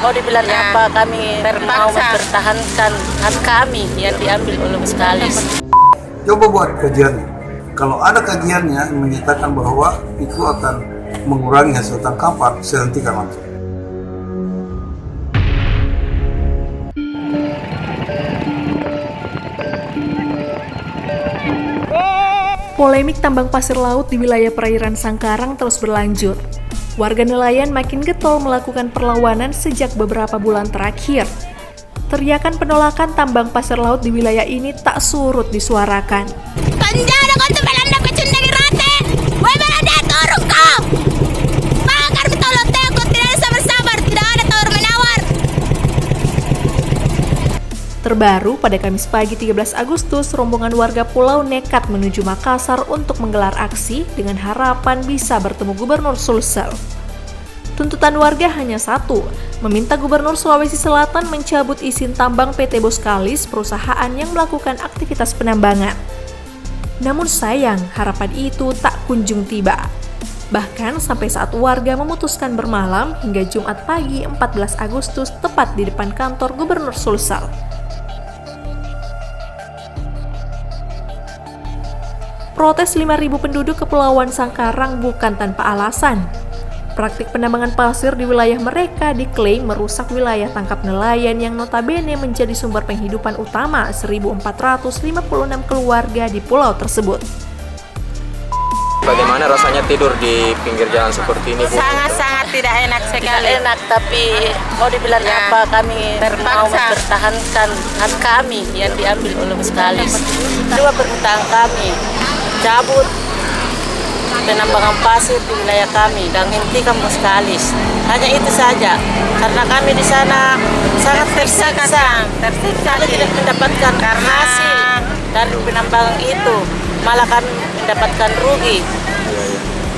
Mau dibilang apa, kami mau mempertahankan hak kami yang diambil oleh Boskalis. Coba buat kajian. Kalau ada kajiannya yang menyatakan bahwa itu akan mengurangi hasil tangkapan, saya hentikan langsung. Polemik tambang pasir laut di wilayah perairan Sangkarang terus berlanjut. Warga nelayan makin getol melakukan perlawanan sejak beberapa bulan terakhir. Teriakan penolakan tambang pasir laut di wilayah ini tak surut disuarakan. Terbaru, pada Kamis pagi 13 Agustus, rombongan warga pulau nekat menuju Makassar untuk menggelar aksi dengan harapan bisa bertemu Gubernur Sulsel. Tuntutan warga hanya satu, meminta Gubernur Sulawesi Selatan mencabut izin tambang PT Boskalis, perusahaan yang melakukan aktivitas penambangan. Namun sayang, harapan itu tak kunjung tiba. Bahkan sampai saat warga memutuskan bermalam hingga Jumat pagi 14 Agustus tepat di depan kantor Gubernur Sulsel. Protes 5.000 penduduk Kepulauan Sangkarang bukan tanpa alasan. Praktik penambangan pasir di wilayah mereka diklaim merusak wilayah tangkap nelayan yang notabene menjadi sumber penghidupan utama 1.456 keluarga di pulau tersebut. Bagaimana rasanya tidur di pinggir jalan seperti ini, Bu? Sangat-sangat tidak enak sekali. Tidak enak, tapi mau dibilang apa, kami mau mempertahankan hak kami yang diambil oleh Boskalis. Dua permintaan kami, cabut penambangan pasir di wilayah kami dan hentikan Boskalis. Hanya itu saja, karena kami di sana sangat tersiksa. Kami tidak mendapatkan hasil dari penambangan itu, malah kami mendapatkan rugi.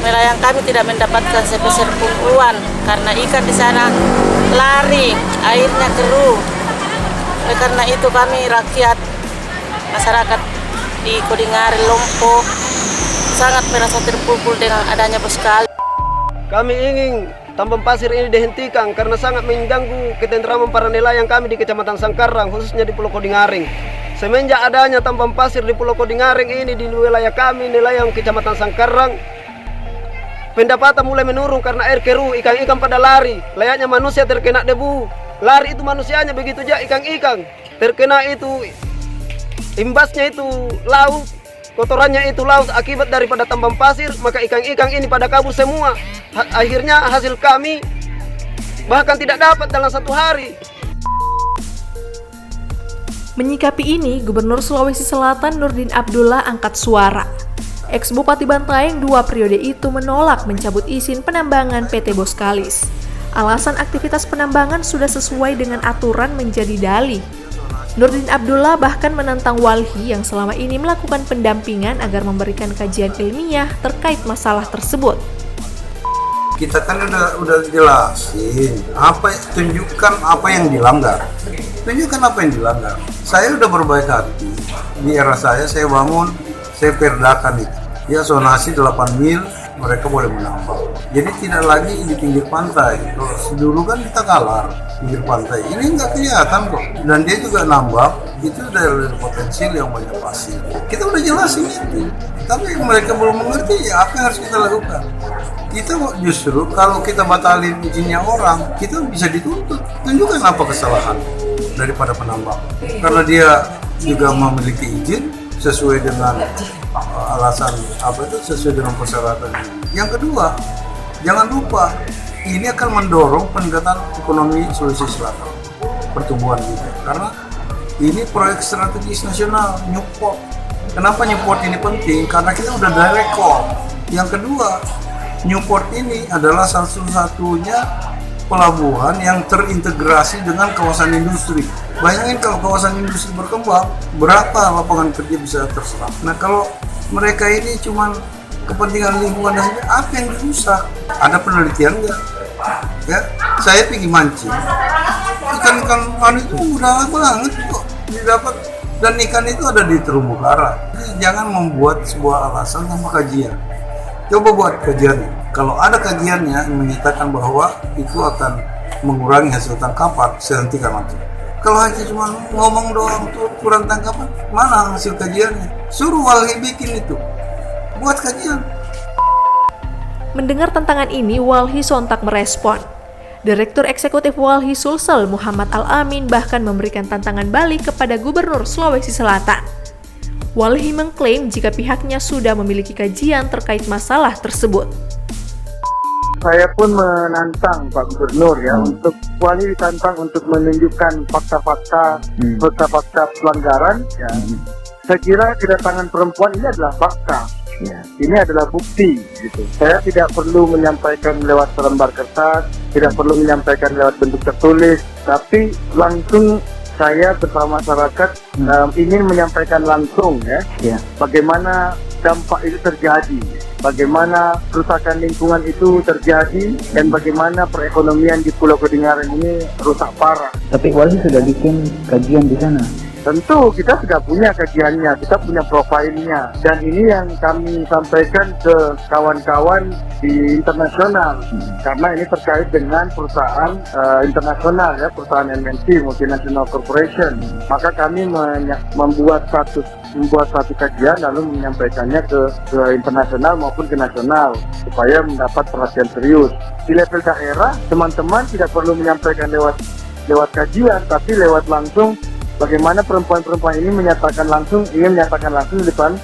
Nelayan kami tidak mendapatkan sepeser pun uang karena ikan di sana lari, airnya keruh. Oleh karena itu kami rakyat masyarakat di Kodingari, Lombok sangat merasa terpukul dengan adanya Boskalis. Kami ingin tambang pasir ini dihentikan karena sangat mengganggu ketentraman para nelayan kami di Kecamatan Sangkarang, khususnya di Pulau Kodingaring. Semenjak adanya tambang pasir di Pulau Kodingaring ini di wilayah kami, nelayan Kecamatan Sangkarang, pendapatan mulai menurun karena air keruh, ikan-ikan pada lari. Layaknya manusia terkena debu, lari itu manusianya, begitu juga ikan-ikan terkena itu, imbasnya itu laut, kotorannya itu laut akibat daripada tambang pasir, maka ikan-ikan ini pada kabur semua. Akhirnya hasil kami bahkan tidak dapat dalam satu hari. Menyikapi ini, Gubernur Sulawesi Selatan Nurdin Abdullah angkat suara. Ex-Bupati Bantaeng 2 periode itu menolak mencabut izin penambangan PT Boskalis. Alasan aktivitas penambangan sudah sesuai dengan aturan menjadi dalih. Nurdin Abdullah bahkan menantang Walhi yang selama ini melakukan pendampingan agar memberikan kajian ilmiah terkait masalah tersebut. Kita kan udah jelasin, tunjukkan apa yang dilanggar. Tunjukkan apa yang dilanggar. Saya udah berbaik hati. Di era saya bangun, saya perdakan itu. Ya zonasi 8 mil, mereka boleh menambang. Jadi tidak lagi di pinggir pantai. Kalau dulu kan kita kalar pinggir pantai. Ini nggak kelihatan kok. Dan dia juga nambang, itu dari potensial yang banyak pasir. Kita udah jelasin itu. Tapi mereka belum mengerti ya apa yang harus kita lakukan. Kita justru kalau kita batalin izinnya orang, kita bisa dituntut. Tunjukkan apa kesalahan daripada penambang. Karena dia juga memiliki izin sesuai dengan alasan sesuai dengan persyaratan. Yang kedua, jangan lupa ini akan mendorong peningkatan ekonomi Sulawesi Selatan, pertumbuhan kita. Karena ini proyek strategis nasional, Newport. Kenapa Newport ini penting? Karena kita udah direct call. Yang kedua, Newport ini adalah satu-satunya pelabuhan yang terintegrasi dengan kawasan industri. Bayangin kalau kawasan industri berkembang, berapa lapangan kerja bisa terserap. Nah kalau mereka ini cuma kepentingan lingkungan dan sebagainya, apa yang dirusak? Ada penelitian nggak? Ya, saya pergi mancing. Ikan-ikan itu mudah banget kok didapat, dan ikan itu ada di terumbu karang. Jangan membuat sebuah alasan tanpa kajian. Coba buat kajiannya. Kalau ada kajiannya yang menyatakan bahwa itu akan mengurangi hasil tangkapan, saya hentikan langsung. Kalau hanya cuma ngomong doang tuh kurang tangkapan, mana hasil kajiannya? Suruh Walhi bikin itu, buat kajian. Mendengar tantangan ini, Walhi sontak merespon. Direktur Eksekutif Walhi Sulsel, Muhammad Al-Amin, bahkan memberikan tantangan balik kepada Gubernur Sulawesi Selatan. Walhi mengklaim jika pihaknya sudah memiliki kajian terkait masalah tersebut. Saya pun menantang Pak Gubernur ya untuk Walhi ditantang untuk menunjukkan fakta-fakta pelanggaran ya. Saya kira kedatangan perempuan ini adalah fakta. Ya, ini adalah bukti gitu. Saya tidak perlu menyampaikan lewat selembar kertas, tidak perlu menyampaikan lewat bentuk tertulis, tapi langsung saya bersama masyarakat ingin menyampaikan langsung ya, bagaimana dampak itu terjadi, bagaimana kerusakan lingkungan itu terjadi, dan bagaimana perekonomian di Pulau Kodingareng ini rusak parah. Tapi Walhi sudah bikin kajian di sana. Tentu kita sudah punya kajiannya, kita punya profilnya, dan ini yang kami sampaikan ke kawan-kawan di internasional, karena ini terkait dengan perusahaan internasional ya, perusahaan MNC, multinational corporation. Maka kami membuat satu kajian lalu menyampaikannya ke internasional maupun ke nasional supaya mendapat perhatian serius. Di level daerah, teman-teman tidak perlu menyampaikan lewat kajian, tapi lewat langsung. Bagaimana perempuan-perempuan ini ingin menyatakan langsung di depan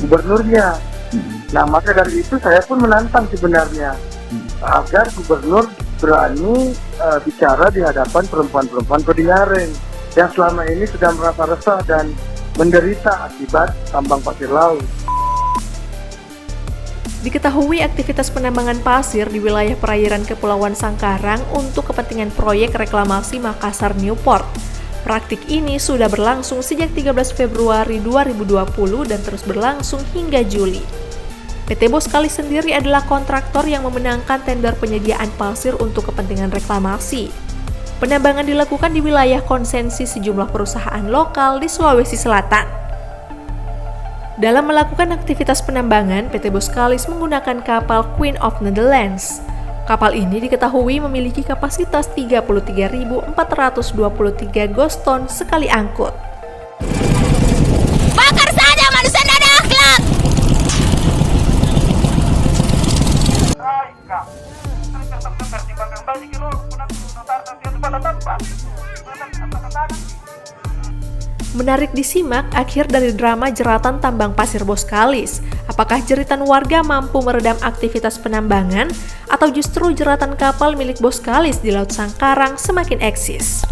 gubernurnya. Nah, maka dari itu saya pun menantang sebenarnya agar gubernur berani bicara di hadapan perempuan-perempuan Kodingareng yang selama ini sudah merasa resah dan menderita akibat tambang pasir laut. Diketahui aktivitas penambangan pasir di wilayah perairan Kepulauan Sangkarang untuk kepentingan proyek reklamasi Makassar Newport. Praktik ini sudah berlangsung sejak 13 Februari 2020 dan terus berlangsung hingga Juli. PT Boskalis sendiri adalah kontraktor yang memenangkan tender penyediaan pasir untuk kepentingan reklamasi. Penambangan dilakukan di wilayah konsensi sejumlah perusahaan lokal di Sulawesi Selatan. Dalam melakukan aktivitas penambangan, PT Boskalis menggunakan kapal Queen of Netherlands. Kapal ini diketahui memiliki kapasitas 33.423 goston sekali angkut. Bakar saja manusia ada akhlak! Menarik disimak akhir dari drama jeratan tambang pasir Boskalis. Apakah jeritan warga mampu meredam aktivitas penambangan atau justru jeratan kapal milik Boskalis di Laut Sangkarang semakin eksis?